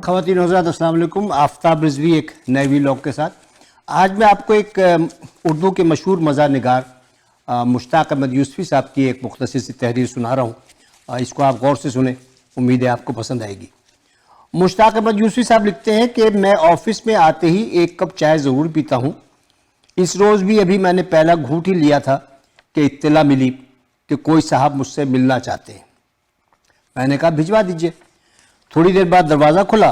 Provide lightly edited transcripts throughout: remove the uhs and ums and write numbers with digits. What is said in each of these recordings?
خواتین حضرات السلام علیکم. آفتاب رضوی ایک نئے ویلاگ کے ساتھ. آج میں آپ کو ایک اردو کے مشہور مزاح نگار مشتاق احمد یوسفی صاحب کی ایک مختصر سی تحریر سنا رہا ہوں. اس کو آپ غور سے سنیں, امید ہے آپ کو پسند آئے گی. مشتاق احمد یوسفی صاحب لکھتے ہیں کہ میں آفس میں آتے ہی ایک کپ چائے ضرور پیتا ہوں. اس روز بھی ابھی میں نے پہلا گھونٹ ہی لیا تھا کہ اطلاع ملی کہ کوئی صاحب مجھ سے ملنا چاہتے ہیں. میں نے کہا بھجوا دیجئے. تھوڑی دیر بعد دروازہ کھلا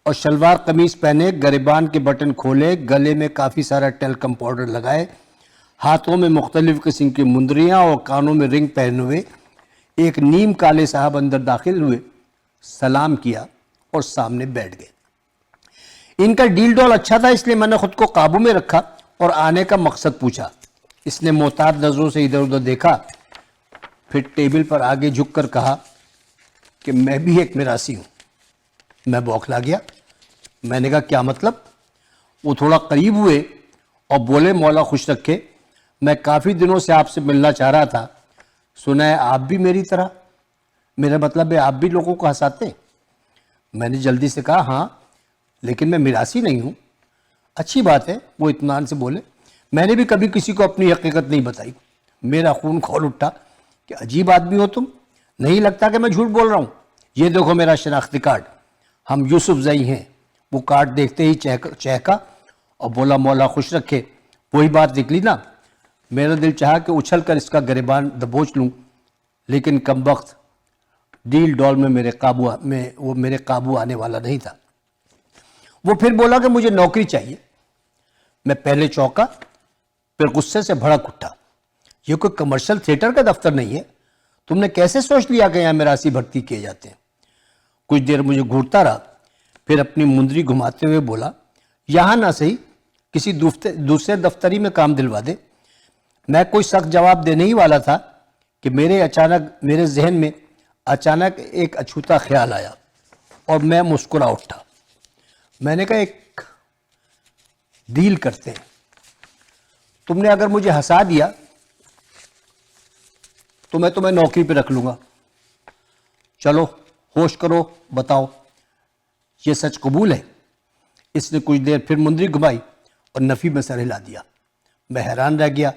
اور شلوار قمیص پہنے, گریبان کے بٹن کھولے, گلے میں کافی سارا ٹیلکم پاؤڈر لگائے, ہاتھوں میں مختلف قسم کی مندریاں اور کانوں میں رنگ پہنے ہوئے ایک نیم کالے صاحب اندر داخل ہوئے, سلام کیا اور سامنے بیٹھ گئے. ان کا ڈیل ڈول اچھا تھا, اس لیے میں نے خود کو قابو میں رکھا اور آنے کا مقصد پوچھا. اس نے محتاط نظروں سے ادھر ادھر دیکھا, پھر ٹیبل پر آگے جھک کر کہا کہ میں بھی ایک میراثی ہوں. میں بوکھلا گیا. میں نے کہا کیا مطلب؟ وہ تھوڑا قریب ہوئے اور بولے مولا خوش رکھے, میں کافی دنوں سے آپ سے ملنا چاہ رہا تھا. سنا ہے آپ بھی میری طرح, میرا مطلب ہے آپ بھی لوگوں کو ہنساتے ہیں. میں نے جلدی سے کہا ہاں, لیکن میں میراثی نہیں ہوں. اچھی بات ہے, وہ اطمینان سے بولے. میں نے بھی کبھی کسی کو اپنی حقیقت نہیں بتائی. میرا خون کھول اٹھا کہ عجیب آدمی ہو تم, نہیں لگتا کہ میں جھوٹ بول رہا ہوں. یہ دیکھو میرا شناختی کارڈ, ہم یوسف زئی ہیں. وہ کارڈ دیکھتے ہی چہکا اور بولا مولا خوش رکھے, وہی بات نکلی نا. میرا دل چاہا کہ اچھل کر اس کا گریبان دبوچ لوں, لیکن کمبخت ڈیل ڈول میں میرے قابو آنے والا نہیں تھا. وہ پھر بولا کہ مجھے نوکری چاہیے. میں پہلے چونکا, پھر غصے سے بھڑک اٹھا. یہ کوئی کمرشل تھیٹر کا دفتر نہیں ہے. تم نے کیسے سوچ لیا کہ یہاں میراثی بھرتی کیے جاتے ہیں؟ کچھ دیر مجھے گھورتا رہا, پھر اپنی مندری گھماتے ہوئے بولا یہاں نہ صحیح کسی دوسرے دفتری میں کام دلوا دے. میں کوئی سخت جواب دینے ہی والا تھا کہ میرے ذہن میں اچانک ایک اچھوتا خیال آیا اور میں مسکرا اٹھا. میں نے کہا ایک ڈیل کرتے ہیں. تم نے اگر مجھے ہنسا دیا تو میں تمہیں نوکری پہ رکھ لوں گا. چلو ہوش کرو, بتاؤ یہ سچ قبول ہے؟ اس نے کچھ دیر پھر مندری گھمائی اور نفی میں سر ہلا دیا. میں حیران رہ گیا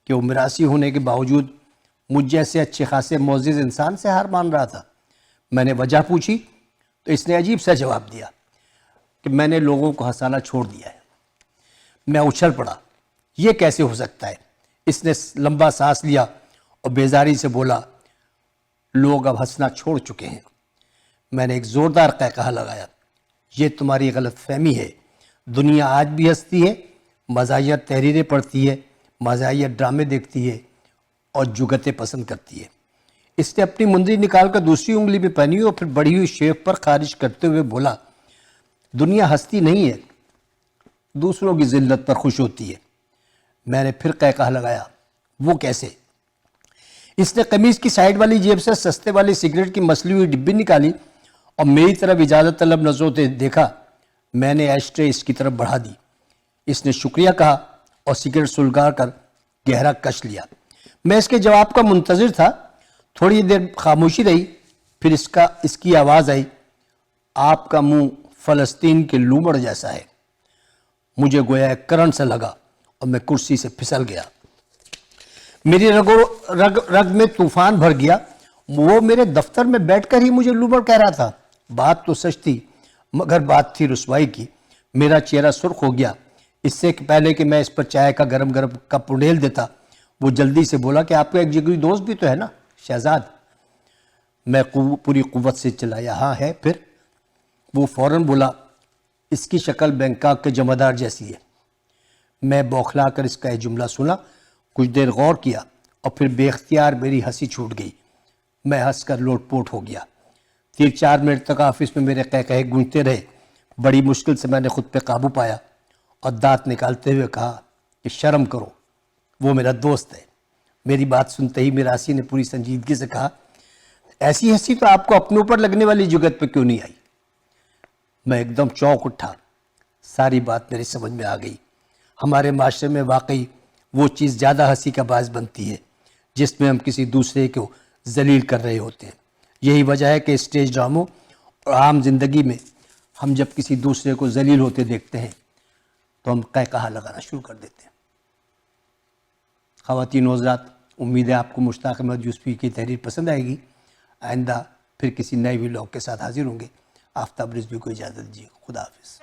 کہ وہ میراثی ہونے کے باوجود مجھ جیسے اچھے خاصے معزز انسان سے ہار مان رہا تھا. میں نے وجہ پوچھی تو اس نے عجیب سا جواب دیا کہ میں نے لوگوں کو ہنسانا چھوڑ دیا ہے. میں اچھل پڑا, یہ کیسے ہو سکتا ہے؟ اس نے لمبا سانس لیا اور بیزاری سے بولا لوگ اب ہنسنا چھوڑ چکے ہیں. میں نے ایک زوردار قہقہہ لگایا. یہ تمہاری غلط فہمی ہے. دنیا آج بھی ہنستی ہے, مزاحیہ تحریریں پڑھتی ہے, مزاحیہ ڈرامے دیکھتی ہے اور جگتیں پسند کرتی ہے. اس نے اپنی مندری نکال کر دوسری انگلی میں پہنی اور پھر بڑھی ہوئی شیف پر خارج کرتے ہوئے بولا دنیا ہنستی نہیں ہے, دوسروں کی ذلت پر خوش ہوتی ہے. میں نے پھر قہقہہ لگایا وہ کیسے؟ اس نے قمیض کی سائیڈ والی جیب سے سستے والی سگریٹ کی مسلی ہوئی ڈبی نکالی اور میری طرف اجازت طلب نظروں سے دیکھا. میں نے ایش ٹرے اس کی طرف بڑھا دی. اس نے شکریہ کہا اور سگریٹ سلگا کر گہرا کش لیا. میں اس کے جواب کا منتظر تھا. تھوڑی دیر خاموشی رہی, پھر اس کی آواز آئی آپ کا منہ فلسطین کے لومڑ جیسا ہے. مجھے گویا ایک کرنٹ سے لگا اور میں کرسی سے پھسل گیا. میری رگ میں طوفان بھر گیا. وہ میرے دفتر میں بیٹھ کر ہی مجھے لومڑ کہہ رہا تھا. بات تو سچ تھی مگر بات تھی رسوائی کی. میرا چہرہ سرخ ہو گیا. اس سے پہلے کہ میں اس پر چائے کا گرم کپ انڈیل دیتا, وہ جلدی سے بولا کہ آپ کا ایک جگری دوست بھی تو ہے نا شہزاد. میں پوری قوت سے چلایا ہاں ہے. پھر وہ فوراً بولا اس کی شکل بینکاک کے جمعدار جیسی ہے. میں بوکھلا کر اس کا یہ جملہ سنا, کچھ دیر غور کیا اور پھر بے اختیار میری ہنسی چھوٹ گئی. میں ہنس کر لوٹ پوٹ ہو گیا. 3-4 منٹ تک آفس میں میرے قہقہے گونجتے رہے. بڑی مشکل سے میں نے خود پہ قابو پایا اور دانت نکالتے ہوئے کہا کہ شرم کرو, وہ میرا دوست ہے. میری بات سنتے ہی میراثی نے پوری سنجیدگی سے کہا ایسی ہنسی تو آپ کو اپنے اوپر لگنے والی جگت پہ کیوں نہیں آئی؟ میں ایک دم چونک اٹھا. ساری بات میری سمجھ میں آ گئی. ہمارے معاشرے میں واقعی وہ چیز زیادہ ہنسی کا باعث بنتی ہے جس میں ہم کسی دوسرے کو ذلیل کر رہے ہوتے ہیں. یہی وجہ ہے کہ اسٹیج ڈراموں اور عام زندگی میں ہم جب کسی دوسرے کو ذلیل ہوتے دیکھتے ہیں تو ہم کہا لگانا شروع کر دیتے ہیں۔ خواتین و حضرات، امید ہے آپ کو مشتاق احمد یوسفی کی تحریر پسند آئے گی۔ آئندہ پھر کسی نئے ولاگ کے ساتھ حاضر ہوں گے۔ آفتاب رضوی کو اجازت دیجیے، خدا حافظ۔